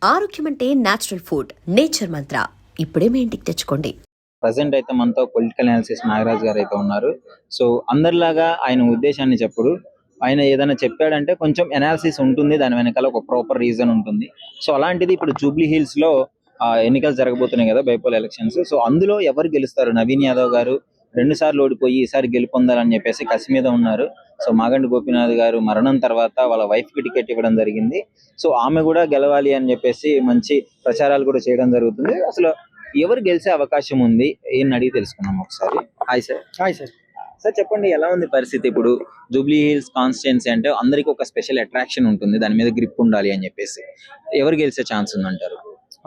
ఆరోగ్యం అంటే natural food, nature మంత్ర. ఇప్పుడే మీ ఇంటికి తెచ్చుకోండి. ప్రజెంట్ అయితే మనతో పొలిటికల్ అనాలిసిస్ నాగరాజ్ గారు అయితే ఉన్నారు. సో అందరిలాగా ఆయన ఉద్దేశాన్ని చెప్పడు. ఆయన ఏదైనా చెప్పాడంటే కొంచెం అనాలిసిస్ ఉంటుంది, దాని వెనకాల ఒక ప్రాపర్ రీజన్ ఉంటుంది. సో అలాంటిది ఇప్పుడు జూబ్లీ హిల్స్ లో ఎన్నికలు జరగబోతున్నాయి కదా, బైపోల్ ఎలక్షన్స్. సో అందులో ఎవరు గెలుస్తారు? నవీన్ యాదవ్ గారు 2 సార్లు ఓడిపోయి ఈసారి గెలుపొందాలని చెప్పేసి కసి మీద ఉన్నారు. సో మాగంటి గోపీనాథ్ గారు మరణం తర్వాత వాళ్ళ వైఫ్ కి టికెట్ ఇవ్వడం జరిగింది. సో ఆమె కూడా గెలవాలి అని చెప్పేసి మంచి ప్రచారాలు కూడా చేయడం జరుగుతుంది. అసలు ఎవరు గెలిచే అవకాశం ఉంది ఏం అడిగి తెలుసుకున్నాం ఒకసారి. Hi sir. Hi sir. Sir చెప్పండి, ఎలా ఉంది పరిస్థితి? ఇప్పుడు జూబ్లీ హిల్స్ కాన్స్టిట్యున్సీ అంటే అందరికి ఒక స్పెషల్ అట్రాక్షన్ ఉంటుంది, దాని మీద గ్రిప్ ఉండాలి అని చెప్పేసి. ఎవరు గెలిచే ఛాన్స్ ఉందంటారు?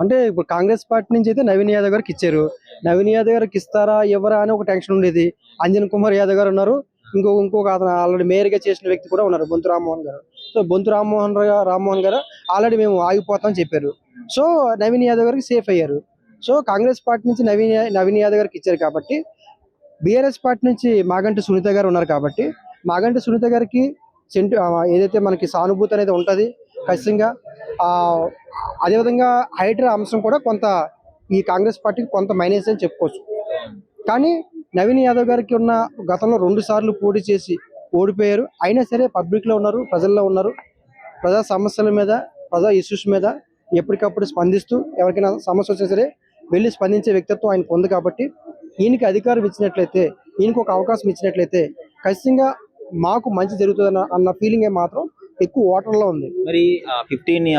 అంటే ఇప్పుడు కాంగ్రెస్ పార్టీ నుంచి అయితే నవీన్ యాదవ్ గారికి ఇచ్చారు. నవీన్ యాదవ్ గారికి ఇస్తారా ఎవరా అని ఒక టెన్షన్ ఉండేది. అంజన్ కుమార్ యాదవ్ గారు ఉన్నారు, ఇంకొక అతను ఆల్రెడీ మేయర్ గా చేసిన వ్యక్తి కూడా ఉన్నారు, బొంతు రామ్మోహన్ గారు. సో బొంతు రామ్మోహన్ గారు ఆల్రెడీ మేము ఆగిపోతామని చెప్పారు. సో నవీన్ యాదవ్ గారికి సేఫ్ అయ్యారు. సో కాంగ్రెస్ పార్టీ నుంచి నవీన్ యాదవ్ గారికి ఇచ్చారు కాబట్టి, బీఆర్ఎస్ పార్టీ నుంచి మాగంటి సునీత గారు ఉన్నారు కాబట్టి, మాగంటి సునీత గారికి ఏదైతే మనకి సానుభూతి అనేది ఉంటుంది ఖచ్చితంగా. అదేవిధంగా హైడ్రా అంశం కూడా కొంత ఈ కాంగ్రెస్ పార్టీకి కొంత మైనస్ అని చెప్పుకోవచ్చు. కానీ నవీన్ యాదవ్ గారికి ఉన్న గతంలో 2 సార్లు పోటీ చేసి ఓడిపోయారు. అయినా సరే పబ్లిక్ లో ఉన్నారు, ప్రజల్లో ఉన్నారు. ప్రజా సమస్యల మీద, ప్రజా ఇష్యూస్ మీద ఎప్పటికప్పుడు స్పందిస్తూ ఎవరికైనా సమస్య వచ్చినా సరే వెళ్ళి స్పందించే వ్యక్తిత్వం ఆయనకు ఉంది కాబట్టి, ఈయనకి అధికారం ఇచ్చినట్లయితే, ఈయనకు ఒక అవకాశం ఇచ్చినట్లయితే ఖచ్చితంగా మాకు మంచి జరుగుతుంది అన్న ఫీలింగ్ మాత్రం ఎక్కువ ఓటర్లో ఉంది. మరి 15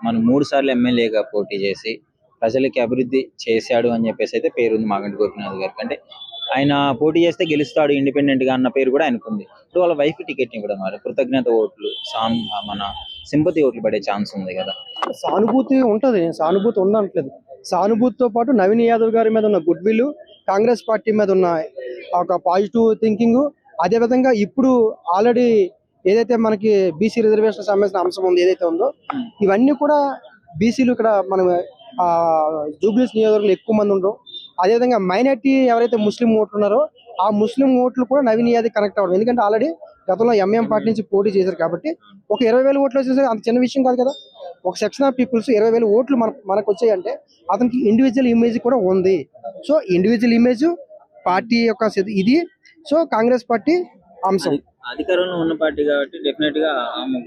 మనం 3 సార్లు ఎమ్మెల్యేగా పోటీ చేసి ప్రజలకి అభివృద్ధి చేశాడు అని చెప్పేసి అయితే పేరుంది మాగంటి గోపీనాథ్ గారికి. అంటే ఆయన పోటీ చేస్తే గెలుస్తాడు ఇండిపెండెంట్ గా అన్న పేరు కూడా ఆయనకుంది. ఇప్పుడు వాళ్ళ వైఫ్ టికెట్ ఇవ్వడం వల్ల కృతజ్ఞత ఓట్లు, మన సింపతి ఓట్లు పడే ఛాన్స్ ఉంది కదా. సానుభూతి ఉంటది, సానుభూతి ఉండట్లేదు. సానుభూతితో పాటు నవీన్ యాదవ్ గారి మీద ఉన్న గుడ్ విల్, కాంగ్రెస్ పార్టీ మీద ఉన్న ఒక పాజిటివ్ థింకింగ్, అదేవిధంగా ఇప్పుడు ఆల్రెడీ ఏదైతే మనకి బీసీ రిజర్వేషన్ సంబంధించిన అంశం ఉంది ఏదైతే ఉందో, ఇవన్నీ కూడా బీసీలు ఇక్కడ మనం జూబ్లీస్ నియోజకవర్గంలో ఎక్కువ మంది ఉండరు. అదేవిధంగా మైనార్టీ ఎవరైతే ముస్లిం ఓట్లు ఉన్నారో ఆ ముస్లిం ఓట్లు కూడా నవీన్ యాదవ్ కనెక్ట్ అవ్వడం. ఎందుకంటే ఆల్రెడీ గతంలో ఎంఎం పార్టీ నుంచి పోటీ చేశారు కాబట్టి ఒక 20,000 ఓట్లు వచ్చేసరికి అంత చిన్న విషయం కాదు కదా. ఒక సెక్షన్ ఆఫ్ పీపుల్స్ 20,000 ఓట్లు మనకు వచ్చాయంటే అతనికి ఇండివిజువల్ ఇమేజ్ కూడా ఉంది. సో ఇండివిజువల్ ఇమేజ్ పార్టీ యొక్క ఇది. సో కాంగ్రెస్ పార్టీ అంశం అధికారంలో ఉన్న పార్టీ కాబట్టి డెఫినెట్ గా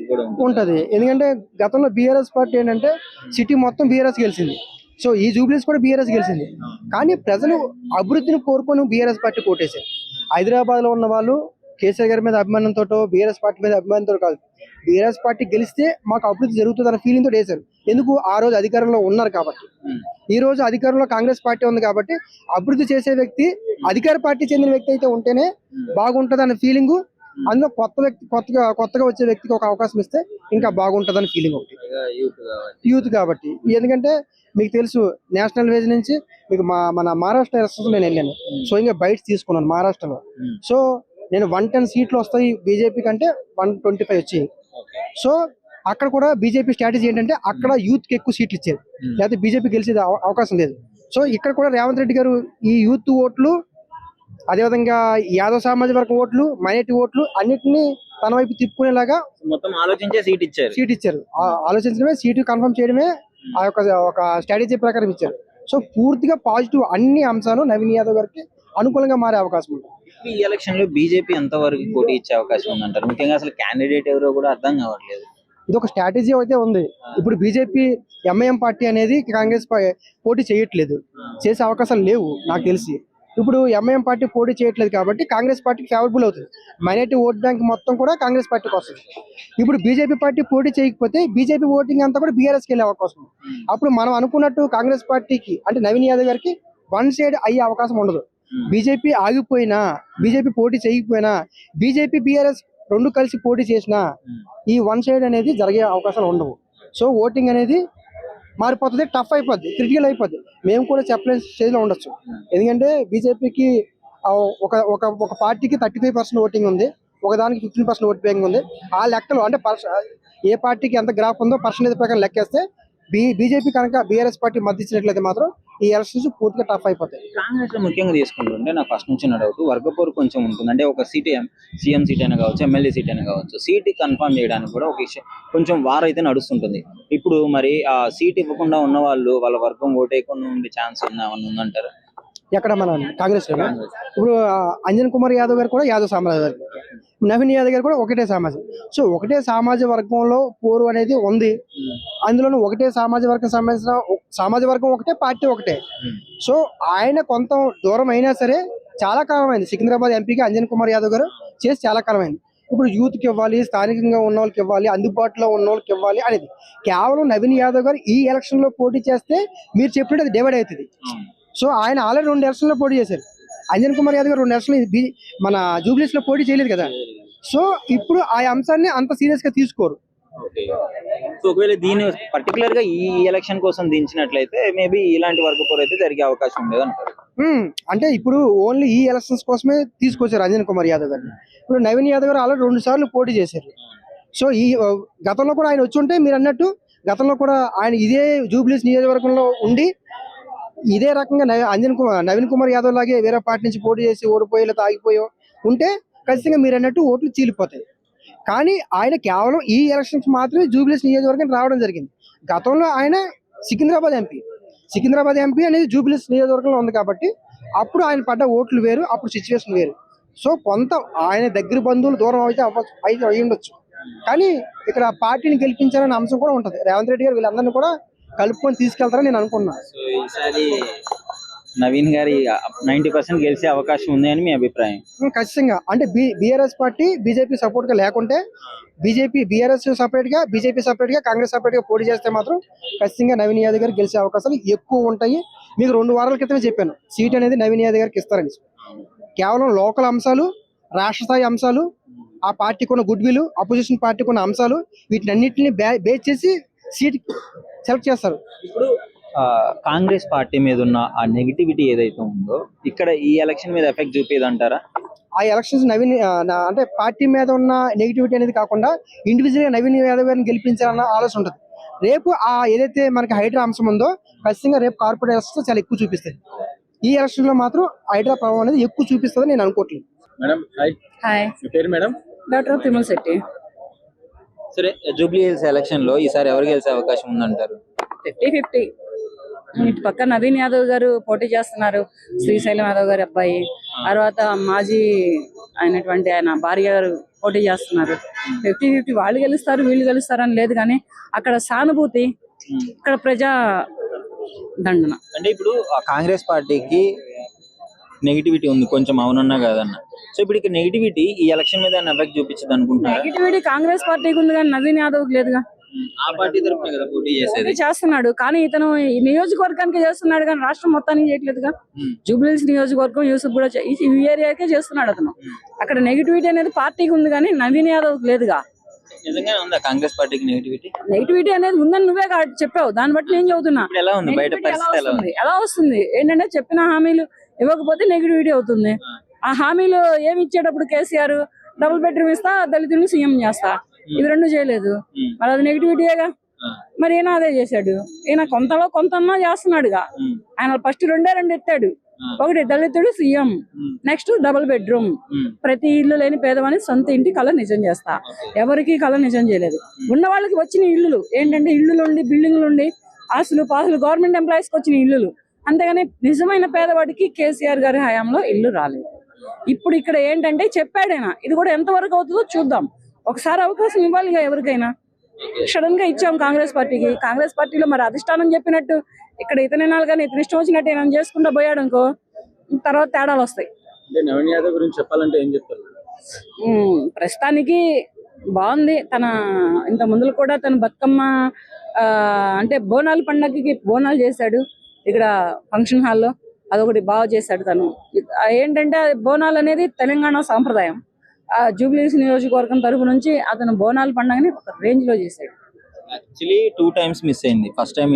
కూడా ఉంటది. ఎందుకంటే గతంలో బీఆర్ఎస్ పార్టీ ఏంటంటే సిటీ మొత్తం బీఆర్ఎస్ గెలిచింది. సో ఈ జూబ్లీస్ కూడా బీఆర్ఎస్ గెలిచింది. కానీ ప్రజలు అభివృద్ధిని కోరుకొని బీఆర్ఎస్ పార్టీ కోటేశారు. హైదరాబాద్ లో ఉన్న వాళ్ళు కేసీఆర్ గారి మీద అభిమానంతో, బీఆర్ఎస్ పార్టీ మీద అభిమానంతో కాదు, బీఆర్ఎస్ పార్టీ గెలిస్తే మాకు అభివృద్ధి జరుగుతుంది అన్న ఫీలింగ్ తోటి వేశారు. ఎందుకు? ఆ రోజు అధికారంలో ఉన్నారు కాబట్టి. ఈ రోజు అధికారంలో కాంగ్రెస్ పార్టీ ఉంది కాబట్టి అభివృద్ధి చేసే వ్యక్తి అధికార పార్టీ చెందిన వ్యక్తి అయితే ఉంటేనే బాగుంటది అన్న ఫీలింగ్. అందులో కొత్తగా వచ్చే వ్యక్తికి ఒక అవకాశం ఇస్తే ఇంకా బాగుంటది అని ఫీలింగ్ ఒకటి, యూత్ కాబట్టి. ఎందుకంటే మీకు తెలుసు, నేషనల్ వేజ్ నుంచి మీకు మన మహారాష్ట్ర ఎలక్షన్స్ నేను వెళ్ళాను. సో ఇంకా బైట్స్ తీసుకున్నాను మహారాష్ట్రలో. సో నేను 110 సీట్లు వస్తాయి బీజేపీ కంటే 125 వచ్చాయి. సో అక్కడ కూడా బీజేపీ స్ట్రాటజీ ఏంటంటే అక్కడ యూత్ కి ఎక్కువ సీట్లు ఇచ్చేది, లేకపోతే బీజేపీ గెలిచేది అవకాశం లేదు. సో ఇక్కడ కూడా రేవంత్ రెడ్డి గారు ఈ యూత్ ఓట్లు, అదేవిధంగా యాదవ్ సామాజిక వర్గ ఓట్లు, మైనారిటీ ఓట్లు అన్నిటినీ తన వైపు తిప్పుకునేలాగా మొత్తం ఆలోచించే సీట్ ఇచ్చారు. ఆలోచించడమే, సీటు కన్ఫర్మ్ చేయడమే ఆ యొక్క ఒక స్ట్రాటజీ ప్రకారం ఇచ్చారు. సో పూర్తిగా పాజిటివ్ అన్ని అంశాలు నవీన్ యాదవ్ గారికి అనుకూలంగా మారే అవకాశం ఉంది. ఈ ఎలక్షన్ లో బీజేపీ ఎంత వరకు పోటీ ఇచ్చే అవకాశం ఉందంటారు? ముఖ్యంగా అసలు క్యాండిడేట్ ఎవరో కూడా అర్థం కావట్లేదు. ఇది ఒక స్ట్రాటజీ అయితే ఉంది. ఇప్పుడు బీజేపీ ఎంఐఎం పార్టీ అనేది కాంగ్రెస్ పోటీ చేయట్లేదు, చేసే అవకాశాలు లేవు నాకు తెలిసి. ఇప్పుడు ఎంఐఎం పార్టీ పోటీ చేయట్లేదు కాబట్టి కాంగ్రెస్ పార్టీకి ఫేవరబుల్ అవుతుంది. మైనారిటీ ఓట్ బ్యాంక్ మొత్తం కూడా కాంగ్రెస్ పార్టీకి వస్తుంది. ఇప్పుడు బీజేపీ పార్టీ పోటీ చేయకపోతే బీజేపీ ఓటింగ్ అంతా కూడా బీఆర్ఎస్కి వెళ్ళే అవకాశం ఉంది. అప్పుడు మనం అనుకున్నట్టు కాంగ్రెస్ పార్టీకి అంటే నవీన్ యాదవ్ గారికి వన్ సైడ్ అయ్యే అవకాశం ఉండదు. బీజేపీ ఆగిపోయినా, బీజేపీ పోటీ చేయకపోయినా, బీజేపీ బీఆర్ఎస్ 2 కలిసి పోటీ చేసినా ఈ వన్ సైడ్ అనేది జరిగే అవకాశాలు ఉండవు. సో ఓటింగ్ అనేది మారిపోతుంది, టఫ్ అయిపోద్ది, క్రిటికల్ అయిపోద్ది. మేము కూడా చెప్పలేని స్టేజ్లో ఉండొచ్చు. ఎందుకంటే బీజేపీకి ఒక పార్టీకి 35% ఓటింగ్ ఉంది, ఒకదానికి 15% ఓట్ బ్యాంక్ ఉంది. ఆ లెక్కలు అంటే ఏ పార్టీకి ఎంత గ్రాఫ్ ఉందో పర్సెంటేజ్ ప్రకారం లెక్కేస్తే బీజేపీ కనుక బీఆర్ఎస్ పార్టీ మద్దతు ఇచ్చినట్లయితే మాత్రం ఈ ఎలక్షన్స్ పూర్తిగా టఫ్ అయిపోతాయి. కాంగ్రెస్ లో ముఖ్యంగా తీసుకుంటుంటే నాకు ఫస్ట్ నుంచి డౌట్ వర్గపోరు కొంచెం ఉంటుంది. అంటే ఒక సీట్ సీఎం సీట్ అయినా కావచ్చు, ఎమ్మెల్యే సీట్ అయినా కావచ్చు, సీట్ కన్ఫర్మ్ చేయడానికి కూడా ఒక కొంచెం వార్ అయితే నడుస్తుంటుంది. ఇప్పుడు మరి ఆ సీట్ ఇవ్వకుండా ఉన్న వాళ్ళు వాళ్ళ వర్గం ఓటేయకుండా ఉండే ఛాన్స్ ఉందంటారు. ఎక్కడ మన కాంగ్రెస్ లో ఇప్పుడు అంజన్ కుమార్ యాదవ్ గారు కూడా యాదవ్ సామాజిక వర్గం, నవీన్ యాదవ్ గారు కూడా ఒకటే సామాజిక. సో ఒకటే సామాజిక వర్గంలో పోరు అనేది ఉంది. అందులోనూ ఒకటే సామాజిక వర్గం సంబంధించిన సామాజిక వర్గం ఒకటే, పార్టీ ఒకటే. సో ఆయన కొంత దూరం అయినా సరే చాలా కాలం అయింది. సికింద్రాబాద్ ఎంపీకి అంజన్ కుమార్ యాదవ్ గారు చేసి చాలా కాలం అయింది. ఇప్పుడు యూత్కి ఇవ్వాలి, స్థానికంగా ఉన్న వాళ్ళకి ఇవ్వాలి, అందుబాటులో ఉన్న వాళ్ళకి ఇవ్వాలి అనేది కేవలం నవీన్ యాదవ్ గారు ఈ ఎలక్షన్ లో పోటీ చేస్తే మీరు చెప్పినట్టు అది డివైడ్ అవుతుంది. సో ఆయన ఆల్రెడీ 2 ఎలక్షన్లో పోటీ చేశారు. అంజన్ కుమార్ యాదవ్ గారు 2 ఎలక్షన్లు మన జూబ్లీస్ లో పోటీ చేయలేదు కదా. సో ఇప్పుడు ఆ అంశాన్ని అంత సీరియస్ గా తీసుకోరు. సో ఒకవేళ దీన్ని పర్టికులర్ గా ఈ ఎలక్షన్ కోసం దించినట్లయితే మేబీ ఇలాంటి వర్గపోరు అయితే జరిగే అవకాశం ఉండదు అంటారు. అంటే ఇప్పుడు ఓన్లీ ఈ ఎలక్షన్స్ కోసమే తీసుకొచ్చారు అంజన్ కుమార్ యాదవ్ గారిని. ఇప్పుడు నవీన్ యాదవ్ గారు ఆల్రెడీ 2 సార్లు పోటీ చేశారు. సో ఈ గతంలో కూడా ఆయన వచ్చి ఉంటే మీరు అన్నట్టు గతంలో కూడా ఆయన ఇదే జూబ్లీస్ నియోజకవర్గంలో ఉండి ఇదే రకంగా నవీన్ కుమార్ యాదవ్ లాగే వేరే పార్టీ నుంచి పోటీ చేసి ఓడిపోయి లేదా ఆగిపోయో ఉంటే ఖచ్చితంగా మీరు అన్నట్టు ఓట్లు చీలిపోతాయి. కానీ ఆయన కేవలం ఈ ఎలక్షన్స్ మాత్రమే జూబ్లీస్ నియోజకవర్గం రావడం జరిగింది. గతంలో ఆయన సికింద్రాబాద్ ఎంపీ అనేది జూబ్లీస్ నియోజకవర్గంలో ఉంది కాబట్టి అప్పుడు ఆయన పడ్డ ఓట్లు వేరు, అప్పుడు సిచ్యువేషన్ వేరు. సో కొంత ఆయన దగ్గర బంధువులు దూరం అయితే అయి ఉండొచ్చు. కానీ ఇక్కడ పార్టీని గెలిపించాలనే అంశం కూడా ఉంటుంది. రేవంత్ రెడ్డి గారు వీళ్ళందరినీ కూడా కలుపుకొని తీసుకెళ్తారని నేను అనుకున్నాను. సో ఈసారి నవీన్ గారి 90% గెలిచే అవకాశం ఉంది అని మీ అభిప్రాయం? ఖచ్చితంగా. అంటే బీఆర్ఎస్ పార్టీ బీజేపీ సపోర్ట్ గా లేకుంటే బీఆర్ఎస్ సపరేట్ గా, బీజేపీ సపరేట్ గా, కాంగ్రెస్ సపరేట్ గా పోటీ చేస్తే మాత్రం ఖచ్చితంగా నవీన్ యాదవ్ గారు గెలిచే అవకాశాలు ఎక్కువ ఉంటాయి. మీకు 2 వారాల క్రితమే చెప్పాను సీట్ అనేది నవీన్ యాదవ్ గారికి ఇస్తారని. కేవలం లోకల్ అంశాలు, రాష్ట్ర స్థాయి అంశాలు, ఆ పార్టీకి ఉన్న గుడ్ విల్, అపోజిషన్ పార్టీకి ఉన్న అంశాలు, వీటినన్నింటినీ బేస్ చేసి సీట్ సెలెక్ట్ చేస్తారు. ఇప్పుడు కాంగ్రెస్ పార్టీ మీద ఉన్న ఆ నెగిటివిటీ ఏదైతే ఉందో ఇక్కడ ఈ ఎలక్షన్ మీద ఎఫెక్ట్ చూపేది అంటారా? ఆ ఎలక్షన్స్ అంటే పార్టీ మీద ఉన్న నెగిటివిటీ అనేది కాకుండా ఇండివిజువల్ గా నవీన్ యాదవ్ గారిని గెలిపించాలన్న ఆలోచన ఉంటుంది. రేపు ఆ ఏదైతే మనకి హైడ్రా అంశం ఉందో ఖచ్చితంగా రేపు కార్పొరేట్ ఎలక్షన్స్ చాలా ఎక్కువ చూపిస్తుంది. ఈ ఎలక్షన్ లో మాత్రం హైడ్రా ప్రభావం అనేది ఎక్కువ చూపిస్తుంది నేను అనుకోవట్లేదు. మేడం హాయ్, మీ పేరు మేడం? డాక్టర్ తిరుమల శెట్టి. సరే, జూబ్లీ హిల్స్ ఎలక్షన్ లో ఈసారి ఎవరు గెలిచే అవకాశం ఉందంటారు? 50-50. ఇటు పక్క నవీన్ యాదవ్ గారు పోటీ చేస్తున్నారు, శ్రీశైలం యాదవ్ గారి అబ్బాయి. తర్వాత మాజీ అయినటువంటి ఆయన భార్య గారు పోటీ చేస్తున్నారు. 50-50 వాళ్ళు గెలుస్తారు వీళ్ళు గెలుస్తారు అని లేదు. కానీ అక్కడ సానుభూతి, ఇక్కడ ప్రజా దండన. అంటే ఇప్పుడు కాంగ్రెస్ పార్టీకి నెగిటివిటీ ఉంది కొంచెం, అవునన్నా కాదన్నా. సో ఇప్పుడు ఇక్కడ నెగిటివిటీ ఈ ఎలక్షన్ మీద ఎఫెక్ట్ చూపించదు అనుకుంటున్నారు? నెగిటివిటీ కాంగ్రెస్ పార్టీకి ఉంది కానీ నవీన్ యాదవ్ లేదుగా. ఆ పార్టీ తరఫున కదా పోటీ చేసేది. చేస్తున్నాడు కానీ ఇతను ఈ నియోజకవర్గానికి చేస్తున్నాడు కానీ రాష్ట్రం మొత్తానికి చేయట్లేదుగా. జూబ్లీహిల్స్ నియోజకవర్గం యూసుఫ్ కూడా ఈ ఏరియాకే చేస్తున్నాడు అతను. అక్కడ నెగిటివిటీ అనేది పార్టీకి ఉంది కానీ నవీన్ యాదవ్ లేదుగా. నిజంగానే ఉందా కాంగ్రెస్ పార్టీకి నెగిటివిటీ? నెగిటివిటీ అనేది ఉందని నువ్వే చెప్పావు, దాన్ని బట్టి నేను చెబుతున్నా. ఎలా ఉంది బయట పరిస్థితి? ఎలా వస్తుంది ఏంటంటే చెప్పిన హామీలు ఇవ్వకపోతే నెగిటివిటీ అవుతుంది. ఆ హామీలు ఏమి ఇచ్చేటప్పుడు కేసీఆర్ డబుల్ బెడ్రూమ్ ఇస్తా, దళితుల్ని సీఎం చేస్తా, ఇది 2 చేయలేదు. మరి అది నెగిటివిటీగా. మరి ఈయన అదే చేశాడు. ఈయన కొంతలో కొంతన్నా చేస్తున్నాడుగా. ఆయన ఫస్ట్ 2 ఎత్తాడు. ఒకటి దళితుడు సీఎం, నెక్స్ట్ డబుల్ బెడ్రూమ్, ప్రతి ఇల్లు లేని పేదవాని సొంత ఇంటి కళ నిజం చేస్తా. ఎవరికి కళ నిజం చేయలేదు. ఉన్న వాళ్ళకి వచ్చిన ఇల్లులు ఏంటంటే ఇల్లులుండి, బిల్డింగ్లుండి, ఆస్తులు పాసులు, గవర్నమెంట్ ఎంప్లాయీస్ కి వచ్చిన ఇల్లులు. అంతేగాని నిజమైన పేదవాడికి కేసీఆర్ గారి హయాంలో ఇల్లు రాలేదు. ఇప్పుడు ఇక్కడ ఏంటంటే చెప్పాడైనా, ఇది కూడా ఎంతవరకు అవుతుందో చూద్దాం. ఒకసారి అవకాశం ఇవ్వాలి ఎవరికైనా. సడన్ గా ఇచ్చాం కాంగ్రెస్ పార్టీకి. కాంగ్రెస్ పార్టీలో మరి అధిష్టానం చెప్పినట్టు ఇక్కడ ఇతనినాలు కానీ ఇతని ఇష్టం వచ్చినట్టు ఏమైనా చేసుకుంటూ పోయాడు అనుకో, తర్వాత తేడాలు వస్తాయి. నవీన్ యాదవ్ గురించి చెప్పాలంటే ఏం చెప్తారు? ప్రస్తుతానికి బాగుంది. తన ఇంత ముందులు కూడా తన బతుకమ్మ అంటే బోనాల పండగకి బోనాలు చేశాడు ఇక్కడ ఫంక్షన్ హాల్లో. అదొకటి బాగా చేశాడు తను. ఏంటంటే బోనాలు అనేది తెలంగాణ సాంప్రదాయం. జూబ్లీహిల్స్ నియోజకవర్గం తరఫు నుంచి అతను బోనాల పండుగని ఒక రేంజ్ లో చేశాడు. యాక్చువల్లీ 2 times మిస్ అయింది. First time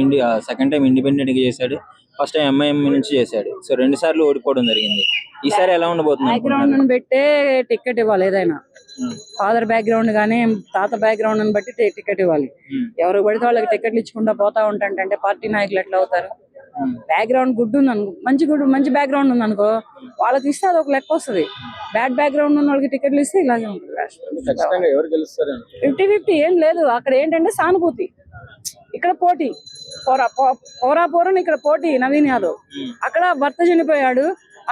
second time independent గా చేశాడు, ఫస్ట్ టైం ఎంఐఎం నుంచి చేశాడు. సో 2 సార్లు ఓడిపోవడం జరిగింది. ఈసారి ఎలా ఉండబోతుంది? బ్యాక్గ్రౌండ్ పెట్టే టికెట్ ఇవ్వాలి. ఏదైనా ఫాదర్ బ్యాక్గ్రౌండ్ గానీ తాత బ్యాక్గ్రౌండ్ బట్టి టికెట్ ఇవ్వాలి. ఎవరు పడితే వాళ్ళకి టికెట్లు ఇచ్చుకుంటా పోతా ఉంటాంటే పార్టీ నాయకులు ఎట్లా అవుతారు? బ్యాక్గ్రౌండ్ గుడ్ ఉంది అనుకో, మంచి బ్యాక్గ్రౌండ్ ఉంది అనుకో, వాళ్ళకి ఇస్తే అది ఒక లెక్క వస్తుంది. బ్యాడ్ బ్యాక్గ్రౌండ్ ఉన్న వాళ్ళకి టికెట్లు ఇస్తే ఇలాగే ఉంటుంది. ఖచ్చితంగా ఎవరు గెలుస్తారు? 50-50 ఏం లేదు. అక్కడ ఏంటంటే సానుభూతి, ఇక్కడ పోటీ, పోరాపోరని ఇక్కడ పోటీ. నవీన్ యాదవ్ అక్కడ భర్త చనిపోయాడు,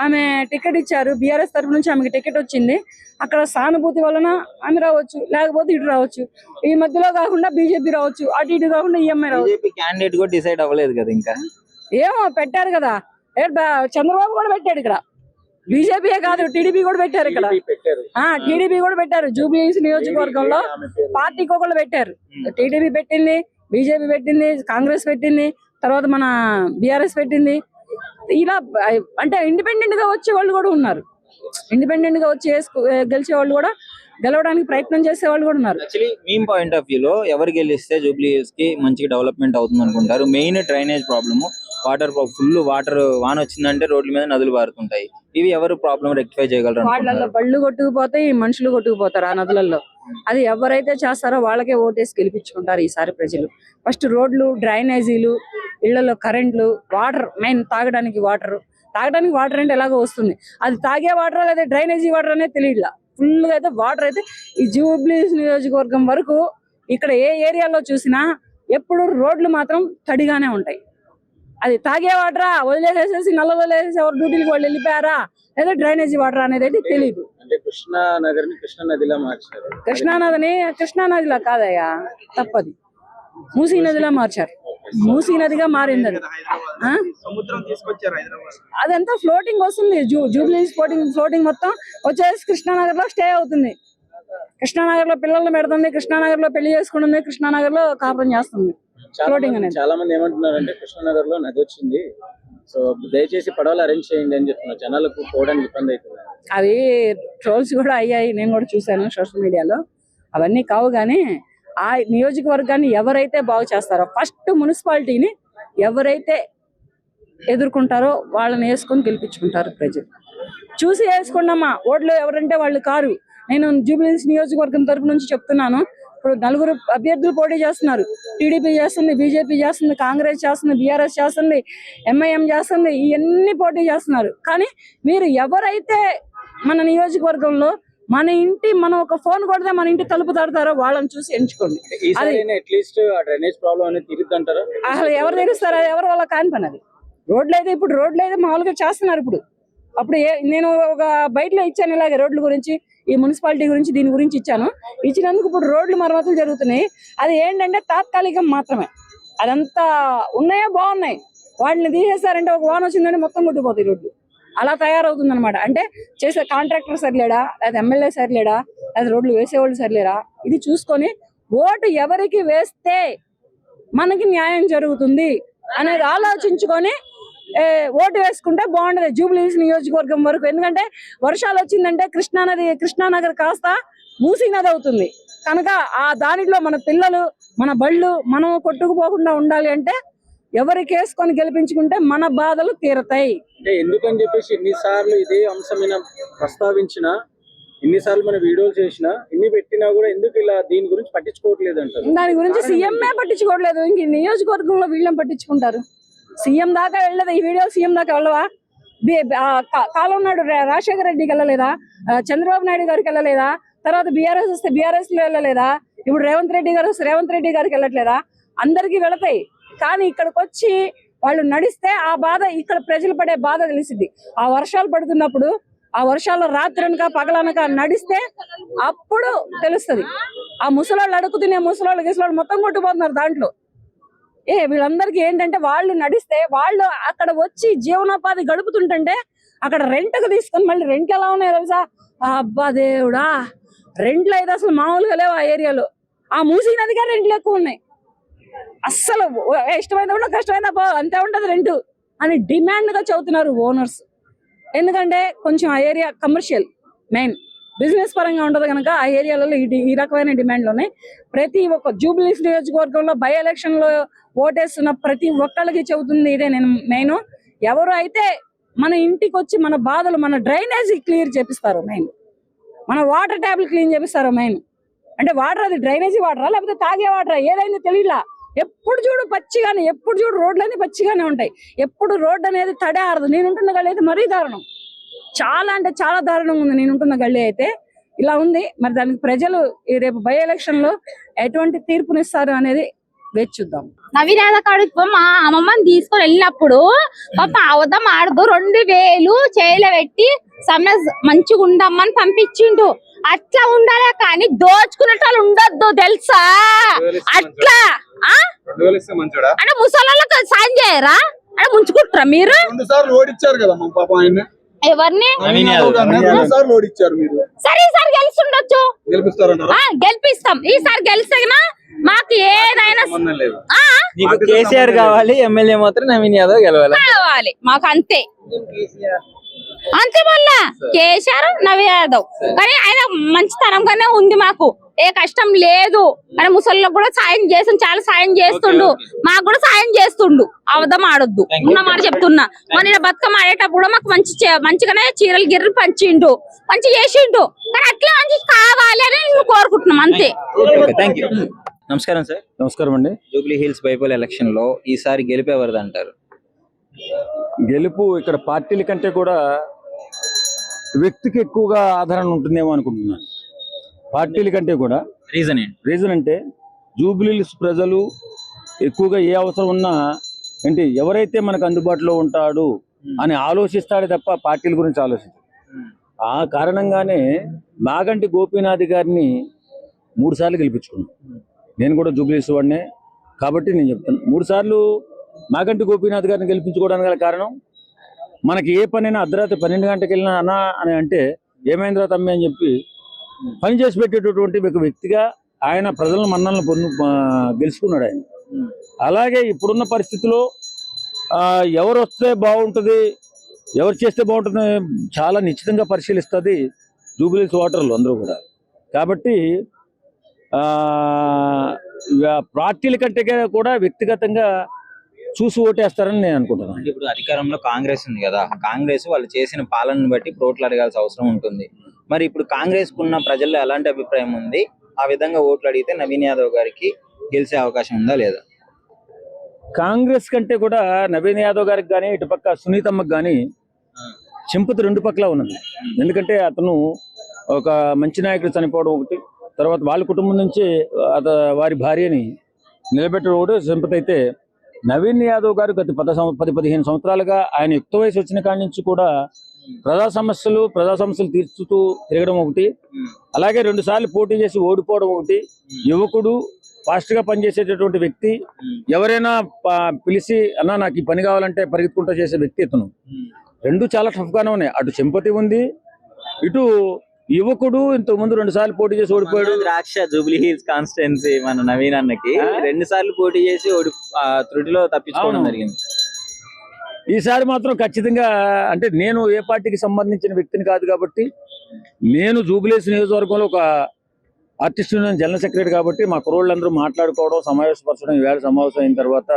ఆమె టికెట్ ఇచ్చారు, బీఆర్ఎస్ తరఫు నుంచి ఆమెకి టికెట్ వచ్చింది. అక్కడ సానుభూతి వలన ఆమె రావచ్చు, లేకపోతే ఇటు రావచ్చు. ఈ మధ్యలో కాకుండా బీజేపీ రావచ్చు, అటు ఇటు కాకుండా ఈఎంఐ రావచ్చు. బీజేపీ క్యాండిడేట్ కూడా డిసైడ్ అవ్వలేదు కదా ఇంకా. ఏమో పెట్టారు కదా, చంద్రబాబు కూడా పెట్టాడు ఇక్కడ. బీజేపీయే కాదు, టీడీపీ కూడా పెట్టారు ఇక్కడ. టీడీపీ కూడా పెట్టారు. జూబ్లీహిల్స్ నియోజకవర్గంలో పార్టీకి ఒకళ్ళు పెట్టారు. టీడీపీ పెట్టింది, బీజేపీ పెట్టింది, కాంగ్రెస్ పెట్టింది, తర్వాత మన బీఆర్ఎస్ పెట్టింది. ఇలా అంటే ఇండిపెండెంట్ గా వచ్చే వాళ్ళు కూడా ఉన్నారు. ఇండిపెండెంట్ గా వచ్చి గెలిచే వాళ్ళు కూడా, గెలవడానికి ప్రయత్నం చేసే వాళ్ళు కూడా ఉన్నారు. Actually me point of view లో ఎవరు గెలిస్తే జూబ్లీ హిల్స్ కి మంచి డెవలప్మెంట్ అవుతుంది అనుకుంటారు? Main drainage problem, full water వాన వచ్చిందంటే రోడ్ల మీద నదులు పారుతుంటాయి. ఇవి ఎవరు ప్రాబ్లం రెక్టిఫై చేయగలరు? వాళ్ళల్లో బళ్ళు కొట్టుకుపోతాయి, మనుషులు కొట్టుకుపోతారు ఆ నదులలో. అది ఎవరైతే చేస్తారో వాళ్ళకే ఓటేసి గెలిపించుకుంటారు ఈసారి ప్రజలు. ఫస్ట్ రోడ్లు, డ్రైనేజీలు, ఇళ్లలో కరెంట్లు, వాటర్, మెయిన్ తాగడానికి వాటర్ అంటే ఎలాగో వస్తుంది. అది తాగే వాటర్ లేదా డ్రైనేజీ వాటర్ అనేది తెలియట్లా. ఫుల్ గా అయితే వాటర్ అయితే ఈ జూబ్లీహిల్స్ నియోజకవర్గం వరకు ఇక్కడ ఏ ఏరియాలో చూసినా ఎప్పుడు రోడ్లు మాత్రం తడిగానే ఉంటాయి. అది తాగే వాటరా, వదిలేసేసి నల్ల వదిలేసేసి ఎవరు డ్యూటీలకు వాళ్ళు వెళ్ళిపోయారా, లేదా డ్రైనేజీ వాటర్ అనేది అయితే తెలియదు. అంటే కృష్ణానగర్ని కృష్ణానదిలా మార్చారు. కృష్ణానదిలా కాదయ్యా, తప్పది. మూసీ నదిలా మార్చారు. మూసీ నదిగా మారింది అది. అదంతా ఫ్లోటింగ్ వస్తుంది. జూబ్లీహిల్స్ ఫ్లోటింగ్ మొత్తం వచ్చేసి కృష్ణానగర్ లో స్టే అవుతుంది. కృష్ణానగర్ లో పిల్లల్ని పెడుతుంది, కృష్ణానగర్ లో పెళ్లి చేసుకుంటుంది, కృష్ణానగర్ లో కాపురం చేస్తుంది. ఫ్లోటింగ్ అనేది. చాలా మంది ఏమంటున్నారంటే కృష్ణానగర్ లో నది వచ్చింది, సో దయచేసి పడవలు అరేంజ్ చేయండి అని చెప్తున్నారు. జనాలకు పోవడానికి ఇబ్బంది అవుతుంది. అవి ట్రోల్స్ కూడా అయ్యాయి, నేను కూడా చూశాను సోషల్ మీడియాలో. అవన్నీ కావు కానీ ఆ నియోజకవర్గాన్ని ఎవరైతే బాగు చేస్తారో, ఫస్ట్ మున్సిపాలిటీని ఎవరైతే ఎదుర్కొంటారో వాళ్ళని వేసుకొని గెలిపించుకుంటారు ప్రజలు. చూసి వేసుకున్నామా ఓట్లు ఎవరంటే వాళ్ళు కారు. నేను జూబ్లీహిల్స్ నియోజకవర్గం తరపు నుంచి చెప్తున్నాను. ఇప్పుడు 4 అభ్యర్థులు పోటీ చేస్తున్నారు. టీడీపీ చేస్తుంది, బీజేపీ చేస్తుంది, కాంగ్రెస్ చేస్తుంది, బీఆర్ఎస్ చేస్తుంది, ఎంఐఎం చేస్తుంది, ఇవన్నీ పోటీ చేస్తున్నారు. కానీ మీరు ఎవరైతే మన నియోజకవర్గంలో మనం ఒక ఫోన్ కొడితే మన ఇంటి తలుపు తడతారో వాళ్ళని చూసి ఎంచుకోండి. అట్లీస్ట్ డ్రైనేజ్ ప్రాబ్లం అనేది తీరుద్దంటారా? అసలు ఎవరు తెలుస్తారా? ఎవరి వల్ల కాని పని అది. రోడ్లు అయితే మామూలుగా చేస్తున్నారు. అప్పుడు నేను ఒక బయటలో ఇచ్చాను ఇలాగే రోడ్ల గురించి, ఈ మున్సిపాలిటీ గురించి, దీని గురించి ఇచ్చినందుకు ఇప్పుడు రోడ్లు మరమ్మతులు జరుగుతున్నాయి. అది ఏంటంటే తాత్కాలికం మాత్రమే. అదంతా ఉన్నాయో బాగున్నాయి, వాటిని తీసేస్తారంటే ఒక వాన వచ్చిందంటే మొత్తం కొట్టుకుపోతాయి రోడ్లు. అలా తయారవుతుంది అనమాట. అంటే చేసే కాంట్రాక్టర్ సరిలేడా, లేదా ఎమ్మెల్యే సరిలేడా, లేదా రోడ్లు వేసేవాళ్ళు సరిలేరా, ఇది చూసుకొని ఓటు ఎవరికి వేస్తే మనకి న్యాయం జరుగుతుంది అనేది ఆలోచించుకొని ఓటు వేసుకుంటే బాగుంటది జూబ్లీహిల్స్ నియోజకవర్గం వరకు. ఎందుకంటే వర్షాలు వచ్చిందంటే కృష్ణానగర్ కాస్త మూసీ నది అవుతుంది కనుక ఆ దానిలో మన పిల్లలు, మన బళ్ళు మనం కొట్టుకుపోకుండా ఉండాలి అంటే ఎవరికి వేసుకొని గెలిపించుకుంటే మన బాధలు తీరతాయి. అంటే ఎందుకని చెప్పేసి ఎన్నిసార్లు ఇదే అంశమైన ప్రస్తావించినా, ఎన్నిసార్లు మన వీడియోలు చేసినా, ఎన్ని పెట్టినా కూడా ఎందుకు ఇలా దీని గురించి పట్టించుకోవట్లేదు అంటారు? దాని గురించి సీఎంఏ పట్టించుకోవట్లేదు. ఇంక నియోజకవర్గంలో వీళ్ళని పట్టించుకుంటారు. సీఎం దాకా వెళ్ళలేదు ఈ వీడియో. సీఎం దాకా వెళ్ళవా? కాలం నాడు రాజశేఖర రెడ్డికి వెళ్ళలేదా? చంద్రబాబు నాయుడు గారికి వెళ్ళలేదా? తర్వాత బీఆర్ఎస్ వస్తే బీఆర్ఎస్ లో వెళ్ళలేదా? ఇప్పుడు రేవంత్ రెడ్డి గారు వస్తే రేవంత్ రెడ్డి గారికి వెళ్ళట్లేదా? అందరికీ వెళతాయి. కానీ ఇక్కడికి వచ్చి వాళ్ళు నడిస్తే ఆ బాధ, ఇక్కడ ప్రజలు పడే బాధ తెలిసింది. ఆ వర్షాలు పడుతున్నప్పుడు, ఆ వర్షాలు రాత్రనక పగలనక నడిస్తే అప్పుడు తెలుస్తుంది. ఆ ముసలాళ్ళు అడుగు తినే ముసలాళ్ళు మొత్తం కొట్టుకుపోతున్నారు దాంట్లో. వీళ్ళందరికీ ఏంటంటే వాళ్ళు నడిస్తే, వాళ్ళు అక్కడ వచ్చి జీవనోపాధి గడుపుతుంటే అక్కడ రెంట్కు తీసుకొని, మళ్ళీ రెంట్లు ఎలా ఉన్నాయో తెలుసా? అబ్బా దేవుడా, రెంట్లు అయితే అసలు మామూలుగా లేవు ఆ ఏరియాలో. ఆ మూసీ నదిగా రెంట్లు ఎక్కువ ఉన్నాయి. అస్సలు ఇష్టమైనప్పుడు కష్టమైనా అంతే ఉంటది రెంట్ అని డిమాండ్ గా చదువుతున్నారు ఓనర్స్. ఎందుకంటే కొంచెం ఆ ఏరియా కమర్షియల్, మెయిన్ బిజినెస్ పరంగా ఉండదు కనుక ఆ ఏరియాలలో ఈ రకమైన డిమాండ్లు ఉన్నాయి. ప్రతి ఒక్క జూబ్లీహిల్స్ నియోజకవర్గంలో బై ఎలక్షన్ లో ఓటేస్తున్న ప్రతి ఒక్కళ్ళకి చెబుతుంది ఇదే నేను మెయిన్. ఎవరు అయితే మన ఇంటికి వచ్చి మన బాధలు, మన డ్రైనేజీ క్లియర్ చేపిస్తారు మెయిన్, మన వాటర్ ట్యాబ్లు క్లీన్ చేపిస్తారు మెయిన్. అంటే వాటర్ అది డ్రైనేజీ వాటరా లేకపోతే తాగే వాటరా ఏదైనా తెలియలా. ఎప్పుడు చూడు పచ్చిగానే, ఎప్పుడు చూడు రోడ్లన్నీ పచ్చిగానే ఉంటాయి. ఎప్పుడు రోడ్డు అనేది తడే ఆరదు. నేను ఉంటున్న గల్లీ అయితే మరీ దారుణం, చాలా అంటే చాలా దారుణంగా ఉంది. నేను ఉంటున్న గల్లీ అయితే ఇలా ఉంది. మరి దానికి ప్రజలు ఈ రేపు బై ఎలక్షన్ లో ఎటువంటి తీర్పునిస్తారు అనేది వేచి చూద్దాం. నవీన్ యాదవ్ కాడికి మా అమ్మమ్మని తీసుకొని వెళ్ళినప్పుడు పాప అవద్దం ఆడదు 2000 చేయిలో పెట్టి సమ్మె మంచిగా ఉండమ్మని పంపించిండు. అట్లా ఉండాలి కానీ దోచుకునేటోళ్ళు ఉండొద్దు తెలుసా. అట్లా అంటే ముసలాళ్ళకి సాయం చేయరా అంటే ముంచుకుంటారా మీరు? 2 సార్లు ఓడిచ్చారు కదా మా పాప ఆయన. ఎవరిని? నవీన్ యాదవ్ 2 సార్లు ఓడిచ్చారు మీరు. సరే ఈసారి గెలుస్తుండొచ్చు, గెలిపిస్తారంటారా? గెలిపిస్తాం. ఈసారి గెలిస్తేనా మాకు ఏదైనా నీకు కేసీఆర్ కావాలి, ఎమ్మెల్యే మాత్రం నవీన్ యాదవ్ గెలవాలి కావాలి మాకు, అంతే అంతే. మళ్ళా కేసీఆర్ నవీన్ యాదవ్ కానీ ఆయన మంచితనంగానే ఉంది, మాకు ఏ కష్టం లేదు. కానీ ముసలిలకు కూడా సాయం చేస్తుండు, చాలా సాయం చేస్తుండు, మాకు కూడా సాయం చేస్తుండు. అవద్దం ఆడొద్దు ఉన్న మాట చెప్తున్నా. మన బతుకమ్మ ఆడేటప్పుడు కూడా మాకు మంచిగానే చీరలు గిర్రలు పంచిండు, మంచి చేసిండు. కానీ అట్లా మంచి కావాలి అని మేము కోరుకుంటున్నాం, అంతే. Thank you. నమస్కారం సార్. నమస్కారం అండి. జూబ్లీ హిల్స్ బైపోల్ ఎలక్షన్ లో ఈసారి గెలిపేవారు అంటారు? గెలుపు ఇక్కడ పార్టీల కంటే కూడా వ్యక్తికి ఎక్కువగా ఆదరణ ఉంటుందేమో అనుకుంటున్నాను, పార్టీల కంటే కూడా. రీజన్ ఏంటి? రీజన్ అంటే జూబ్లీ హిల్స్ ప్రజలు ఎక్కువగా ఏ అవసరం ఉన్నా అంటే ఎవరైతే మనకు అందుబాటులో ఉంటాడు అని ఆలోచిస్తాడే తప్ప పార్టీల గురించి ఆలోచించారు. ఆ కారణంగానే మాగంటి గోపీనాథ్ గారిని 3 సార్లు గెలిపించుకున్నాను. నేను కూడా జూబ్లీ హిల్స్ వాడినే కాబట్టి నేను చెప్తాను. 3 సార్లు మాగంటి గోపీనాథ్ గారిని గెలిపించుకోవడానికి గల కారణం, మనకి ఏ పనైనా అర్ధరాత్రి 12 గంటలకు వెళ్ళినా అన్నా అని అంటే ఏమైందిరా తమ్మి అని చెప్పి పని చేసి పెట్టేటటువంటి ఒక వ్యక్తిగా ఆయన ప్రజల మన్నలను గెలుచుకున్నాడు ఆయన. అలాగే ఇప్పుడున్న పరిస్థితిలో ఎవరు వస్తే బాగుంటుంది, ఎవరు చేస్తే బాగుంటుంది చాలా నిశ్చితంగా పరిశీలిస్తుంది జూబ్లీ హిల్స్ ఓటర్లు అందరూ కూడా. కాబట్టి పార్టీల కంటే కూడా వ్యక్తిగతంగా చూసి ఓటేస్తారని నేను అనుకుంటున్నాను. ఇప్పుడు అధికారంలో కాంగ్రెస్ ఉంది కదా, కాంగ్రెస్ వాళ్ళు చేసిన పాలనను బట్టి ఓట్లు అడగాల్సిన అవసరం ఉంటుంది. మరి ఇప్పుడు కాంగ్రెస్ కున్న ప్రజల్లో ఎలాంటి అభిప్రాయం ఉంది? ఆ విధంగా ఓట్లు అడిగితే నవీన్ యాదవ్ గారికి గెలిచే అవకాశం ఉందా లేదా? కాంగ్రెస్ కంటే కూడా నవీన్ యాదవ్ గారికి కానీ ఇటుపక్క సునీతమ్మకి కానీ చింపతి 2 పక్కల ఉన్నది. ఎందుకంటే అతను ఒక మంచి నాయకుడు చనిపోవడం ఒకటి, తర్వాత వాళ్ళ కుటుంబం నుంచి వారి భార్యని నిలబెట్టడం ఒకటి సింపతి. అయితే నవీన్ యాదవ్ గారు గత 10-15 సంవత్సరాలుగా ఆయన యుక్త వయసు వచ్చిన కాడి నుంచి కూడా ప్రజా సమస్యలు తీర్చుతూ తిరగడం ఒకటి, అలాగే 2 సార్లు పోటీ చేసి ఓడిపోవడం ఒకటి. యువకుడు, ఫాస్ట్ గా పనిచేసేటటువంటి వ్యక్తి, ఎవరైనా పిలిచి అన్నా నాకు ఈ పని కావాలంటే పరిగెత్తుకుంటూ చేసే వ్యక్తి ఇతను. 2 చాలా టఫ్ గానే ఉన్నాయి. అటు సింపతి ఉంది, ఇటు యువకుడు. ఇంతకుముందు 2 సార్లు పోటీ చేసి ఓడిపోయాడు. ద్రాక్ష జూబ్లీ హిల్స్ కాన్స్టిట్యున్సీ మన నవీన్ అన్నకి 2 సార్లు పోటీ చేసి త్రుటిలో తప్పించుకోవడం జరిగింది. ఈసారి మాత్రం ఖచ్చితంగా అంటే నేను ఏ పార్టీకి సంబంధించిన వ్యక్తిని కాదు కాబట్టి, నేను జూబ్లీ హిల్స్ నియోజకవర్గంలో ఒక ఆర్టిస్ట్ యూనియన్ జనరల్ సెక్రటరీ కాబట్టి మా కుర్రోళ్ళందరూ మాట్లాడుకోవడం, సమావేశపరచడం, ఈవేళ సమావేశం అయిన తర్వాత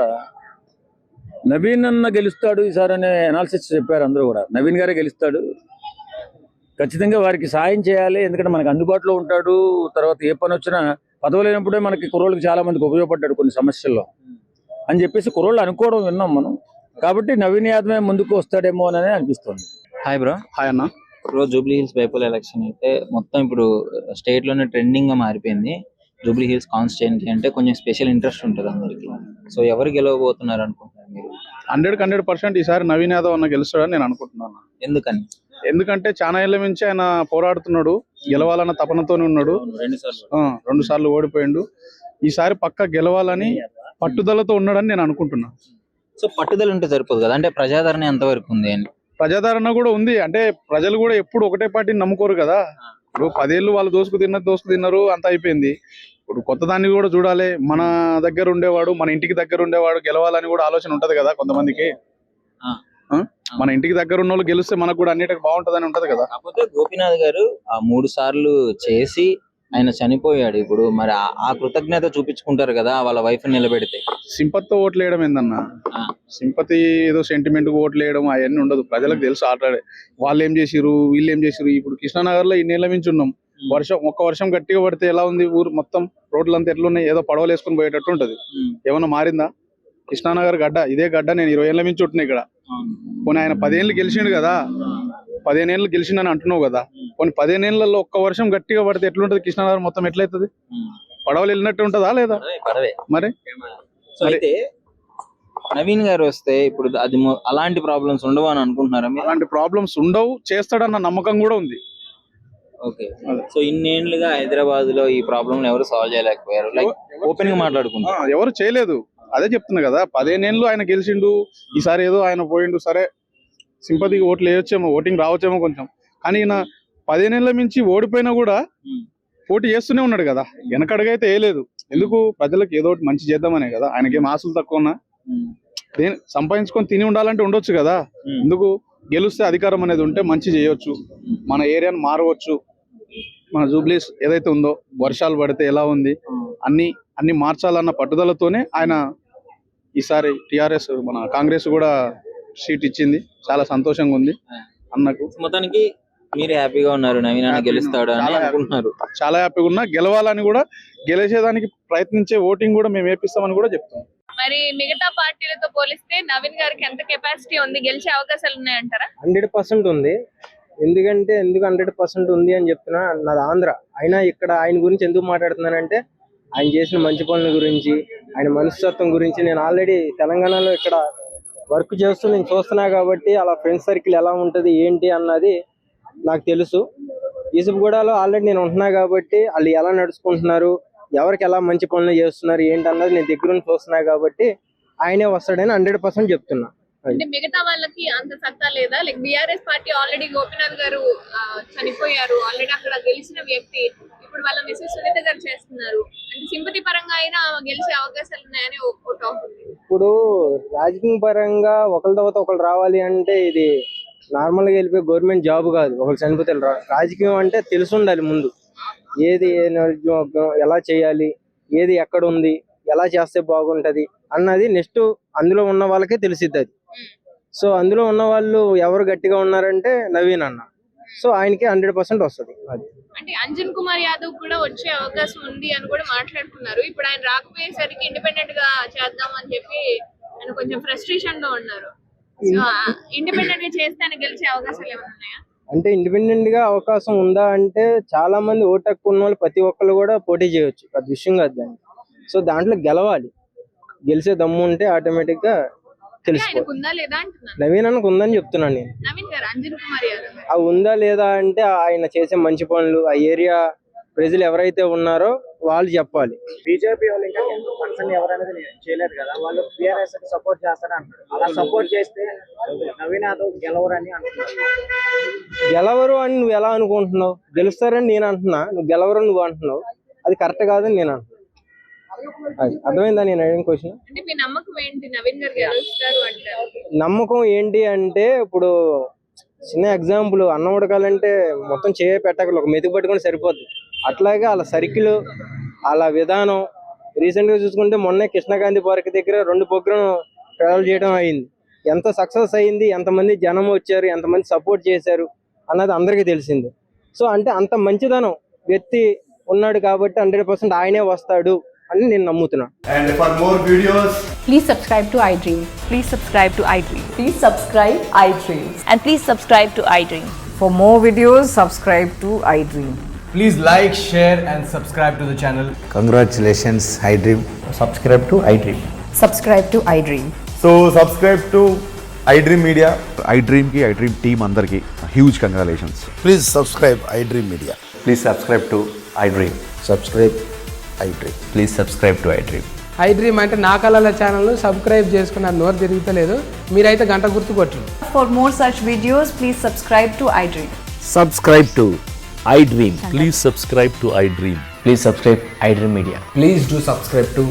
నవీన్ అన్న గెలుస్తాడు ఈసారి అనే అనాలిసిస్ చెప్పారు అందరూ కూడా. నవీన్ గారే గెలుస్తాడు, ఖచ్చితంగా వారికి సాయం చేయాలి, ఎందుకంటే మనకు అందుబాటులో ఉంటాడు. తర్వాత ఏ పని వచ్చినా పదవి లేనప్పుడే మనకి కుర్రోళ్ళకి చాలా మందికి ఉపయోగపడ్డాడు కొన్ని సమస్యల్లో అని చెప్పేసి కుర్రోళ్ళు అనుకోవడం విన్నాం మనం. కాబట్టి నవీన్ యాదవ్ ముందుకు వస్తాడేమో అని అనిపిస్తుంది. Hi bro. హాయ్ అన్న. ఇప్పుడు జూబ్లీ హిల్స్ బైపోల్ ఎలక్షన్ అయితే మొత్తం ఇప్పుడు స్టేట్ లోనే ట్రెండింగ్ గా మారిపోయింది. జూబ్లీ హిల్స్ కాన్స్టిట్యుయెన్సీ అంటే కొంచెం స్పెషల్ ఇంట్రెస్ట్ ఉంటుంది అందరికి. సో ఎవరు గెలవబోతున్నారు అనుకుంటున్నారు మీరు? 100% ఈసారి నవీన్ యాదవ్ అన్న గెలుస్తాడని నేను అనుకుంటున్నాను. ఎందుకని? ఎందుకంటే చాలా ఏళ్ల నుంచి ఆయన పోరాడుతున్నాడు, గెలవాలన్న తపనతోనే ఉన్నాడు. 2 సార్లు ఓడిపోయిండు. ఈసారి పక్క గెలవాలని పట్టుదలతో ఉన్నాడని నేను అనుకుంటున్నా. సో పట్టుదల ఉంటే సరిపోదు కదా, అంటే ప్రజాదరణ ఎంతవరకు ఉంది అని? ప్రజాదరణ కూడా ఉంది, అంటే ప్రజలు కూడా ఎప్పుడు ఒకటే పార్టీని నమ్ముకోరు కదా. ఇప్పుడు 10 ఏళ్ళు వాళ్ళు దోసుకు తిన్నారు, అంత అయిపోయింది. ఇప్పుడు కొత్త దాన్ని కూడా చూడాలి. మన దగ్గర ఉండేవాడు, మన ఇంటికి దగ్గర ఉండేవాడు గెలవాలని కూడా ఆలోచన ఉంటది కదా కొంతమందికి. మన ఇంటికి దగ్గర ఉన్న వాళ్ళు గెలిస్తే మనకు కూడా అన్నిటికీ బాగుంటదని ఉంటది కదా. కాకపోతే గోపీనాథ్ గారు 3 సార్లు చేసి ఆయన చనిపోయాడు. ఇప్పుడు మరి ఆ కృతజ్ఞత చూపించుకుంటారు కదా వాళ్ళ వైఫ్ నిలబెడితే. సింపతితో ఓట్లు వేయడం ఏందన్నా, సింపతి ఏదో సెంటిమెంట్ కు ఓట్లు వేయడం అవన్నీ ఉండదు. ప్రజలకు తెలుసు ఆల్రెడీ వాళ్ళు ఏం చేసిరు, వీళ్ళు ఏం చేసిరు. ఇప్పుడు కృష్ణానగర్ లో 2 ఏళ్ల నుంచి ఉన్నాం, ఒక్క వర్షం గట్టిగా పడితే ఎలా ఉంది ఊరు మొత్తం, రోడ్లంతా ఎట్లున్నాయి, ఏదో పడవలు వేసుకొని పోయేటట్టు ఉంటది. ఏమన్నా మారిందా? కృష్ణానగర్ గడ్డ, ఇదే గడ్డ నేను 20 ఏళ్ళ నుంచి ఉంటున్నా ఇక్కడ. పోనీ ఆయన 10 ఏళ్ళు గెలిచిండు కదా, 15 ఏళ్ళు గెలిచిండని అంటున్నావు కదా, పోనీ 15 ఏళ్లలో ఒక్క వర్షం గట్టిగా పడితే ఎట్లుంటది కృష్ణానగర్ మొత్తం, ఎట్లయితది? పడవలు వెళ్ళినట్టు ఉంటదా లేదా? మరి సో అయితే నవీన్ గారు వస్తే ఇప్పుడు అది అలాంటి ప్రాబ్లమ్స్ ఉండవు అని అనుకుంటున్నారా మీరు? అలాంటి ప్రాబ్లమ్స్ ఉండవు, చేస్తాడన్న నమ్మకం కూడా ఉంది. ఓకే. సో ఇన్నేళ్లుగా హైదరాబాద్ లో ఈ ప్రాబ్లమ్ ఎవరు సాల్వ్ చేయలేకపోయారు, లైక్ ఓపెన్ గా మాట్లాడుకుంటారు. ఎవరు చేయలేదు, అదే చెప్తున్నా కదా. 15 ఏళ్ళు ఆయన గెలిచిండు, ఈసారి ఏదో ఆయన పోయిండు, సరే సింపతికి ఓట్లు వేయొచ్చేమో, ఓటింగ్ రావచ్చేమో కొంచెం, కానీ ఈయన 15 ఏళ్ళ మించి ఓడిపోయినా కూడా పోటీ చేస్తూనే ఉన్నాడు కదా. వెనకడుగైతే వేయలేదు. ఎందుకు? ప్రజలకు ఏదో ఒకటి మంచి చేద్దామనే కదా. ఆయనకేం ఆశలు తక్కువ ఉన్నా సంపాదించుకొని తిని ఉండాలంటే ఉండొచ్చు కదా. ఎందుకు? గెలిస్తే అధికారం అనేది ఉంటే మంచి చేయొచ్చు, మన ఏరియాను మారవచ్చు. మన జూబ్లీస్ ఏదైతే ఉందో, వర్షాలు పడితే ఎలా ఉంది, అన్ని మార్చాలన్న పట్టుదలతోనే ఆయన ఈసారి టిఆర్ఎస్ మన కాంగ్రెస్ కూడా సీట్ ఇచ్చింది. చాలా సంతోషంగా ఉంది అన్నకు. మొత్తానికి మీరు హ్యాపీగా ఉన్నారు, నవీన్ అన్న గెలుస్తాడు అని అనుకుంటున్నారు? చాలా హ్యాపీగా ఉన్నా. గెలవాలని కూడా, గెలిచేదానికి ప్రయత్నించే ఓటింగ్ కూడా మేము వేపిస్తామని కూడా చెప్తాం. మరి మిగతా పార్టీలతో పోలిస్తే నవీన్ గారికి ఎంత కెపాసిటీ ఉంది, గెలిచే అవకాశాలు ఉన్నాయంటారా? 100% ఉంది. ఎందుకు 100% ఉంది అని చెప్తున్నా, నాది ఆంధ్ర అయినా ఇక్కడ ఆయన గురించి ఎందుకు మాట్లాడుతున్నానంటే, ఆయన చేసిన మంచి పనుల గురించి, ఆయన మనస్తత్వం గురించి. నేను ఆల్రెడీ తెలంగాణలో ఇక్కడ వర్క్ చేస్తూ నేను చూస్తున్నా కాబట్టి అలా ఫ్రెండ్స్ సర్కిల్ ఎలా ఉంటుంది ఏంటి అన్నది నాకు తెలుసు. ఈసుపుగూడలో ఆల్రెడీ నేను ఉంటున్నా కాబట్టి వాళ్ళు ఎలా నడుచుకుంటున్నారు, ఎవరికి ఎలా మంచి పనులు చేస్తున్నారు ఏంటి అన్నది నేను దగ్గర నుంచి చూస్తున్నా కాబట్టి ఆయనే వస్తాడని 100% చెప్తున్నా. అంటే మిగతా వాళ్ళకి అంత సత్తా లేదా? Like BRS party already Gopinath గారు చనిపోయారు, ఆల్రెడీ అక్కడ గెలిచిన వ్యక్తి. ఇప్పుడు వాళ్ళ మిసెస్ సునీత గారు చేస్తున్నారు. అంటే సింపతి పరంగా అయినా గెలిచే అవకాశాలు ఉన్నాయని ఒక టాక్ ఉంది. ఇప్పుడు రాజకీయ పరంగా ఒకరి తర్వాత ఒకరు రావాలి అంటే ఇది నార్మల్గా వెళ్ళిపోయి గవర్నమెంట్ జాబ్ కాదు. ఒకరు చనిపోతే రాజకీయం అంటే తెలిసి ఉండాలి ముందు, ఏది ఎలా చేయాలి, ఏది ఎక్కడ ఉంది, ఎలా చేస్తే బాగుంటది అన్నది నెక్స్ట్ అందులో ఉన్న వాళ్ళకే తెలిసిద్ది అది. సో అందులో ఉన్న వాళ్ళు ఎవరు గట్టిగా ఉన్నారంటే నవీన్ అన్న. సో ఆయనకి 100% వస్తుంది. అది అంటే అంజన్ కుమార్ యాదవ్ కూడా వచ్చే అవకాశం ఉంది అని కూడా మాట్లాడుతున్నారు. ఇప్పుడు ఆయన రాకపోయేసరికి ఇండిపెండెంట్ గా చేద్దాం అని చెప్పి ఆయన కొంచెం ఫ్రస్ట్రేషన్ లో ఉన్నారు. సో ఇండిపెండెంట్ గా చేస్తే ఆయన గెలిచే అవకాశాలు ఏమైనా ఉన్నాయా? అంటే ఇండిపెండెంట్ గా అవకాశం ఉందా అంటే, చాలా మంది ఓటు హక్కు ఉన్న వాళ్ళు ప్రతి ఒక్కరు కూడా పోటీ చేయొచ్చు, అది విషయం కాదు దాన్ని. సో దాంట్లో గెలవాలి, గెలిచే దమ్ము ఉంటే ఆటోమేటిక్ గా తెలిసిపోతుంది. ఉందా లేదా అంటున్నాను. నవీన్ అన్నకు ఉందని చెప్తున్నాను నేను. నవీన్ గారు అంజన్ కుమార్ యాదవ్ అది ఉందా లేదా అంటే ఆయన చేసే మంచి పనులు, ఆ ఏరియా ప్రజలు ఎవరైతే ఉన్నారో వాళ్ళు చెప్పాలి. బీజేపీ వాళ్ళు ఇంకా 10% ఎవరనేది చేయలేదు కదా, వాళ్ళు బీఆర్ఎస్ సపోర్ట్ చేస్తారని అంటారు. అలా సపోర్ట్ చేస్తే నవీన్ యాదవ్ గెలవరని అంటున్నారు. గెలవరు అని నువ్వు ఎలా అనుకుంటున్నావు? గెలుస్తారని నేను అంటున్నా, నువ్వు గెలవరు నువ్వు అంటున్నావు. అది కరెక్ట్ కాదని నేను అంటున్నా. అది అర్థమైందా నేను అడిగిన క్వశ్చన్? అంటే మీ నమ్మకం ఏంటి, నవీన్ గారు గెలుస్తారు అంటారు? నమ్మకం ఏంటి అంటే, ఇప్పుడు చిన్న ఎగ్జాంపుల్, అన్నం ఉడకాలంటే మొత్తం చేయ పెట్టకలు ఒక మెతుకు పట్టుకొని సరిపోద్ది. అట్లాగే వాళ్ళ సర్కిల్, వాళ్ళ విధానం. రీసెంట్గా చూసుకుంటే మొన్నే కృష్ణగాంధీ పార్క్ దగ్గర 2 ప్రోగ్రాం ట్రావెల్ చేయడం అయింది. ఎంత సక్సెస్ అయింది, ఎంతమంది జనం వచ్చారు, ఎంతమంది సపోర్ట్ చేశారు అన్నది అందరికీ తెలిసింది. సో అంటే అంత మంచిదనం వ్యక్తి ఉన్నాడు కాబట్టి 100% ఆయనే వస్తాడు అని నేను నమ్ముతున్నా. And for more videos, please subscribe to iDream. Please subscribe to iDream. Please subscribe iDream. And please subscribe to iDream. For more videos, subscribe to iDream. please like, share and subscribe to the channel. Congratulations, iDream. Subscribe to iDream. Subscribe to iDream. So subscribe to iDream Media. iDream ki iDream team andarki huge congratulations. Please subscribe iDream Media. Please subscribe to iDream. Subscribe iDream. Please subscribe to iDream. iDream అంటే నా కళల channel subscribe చేసుకున్న నోరు తిరుగుతలేదు, మీరైతే గంట గుర్తు కొట్టండి. For more such videos, please subscribe to iDream. Subscribe to iDream. Please subscribe to iDream. Please subscribe iDream Media. Please do subscribe to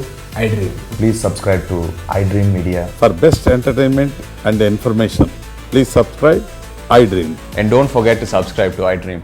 iDream. Please subscribe to iDream Media. For best entertainment and information, please subscribe iDream. And don't forget to subscribe to iDream.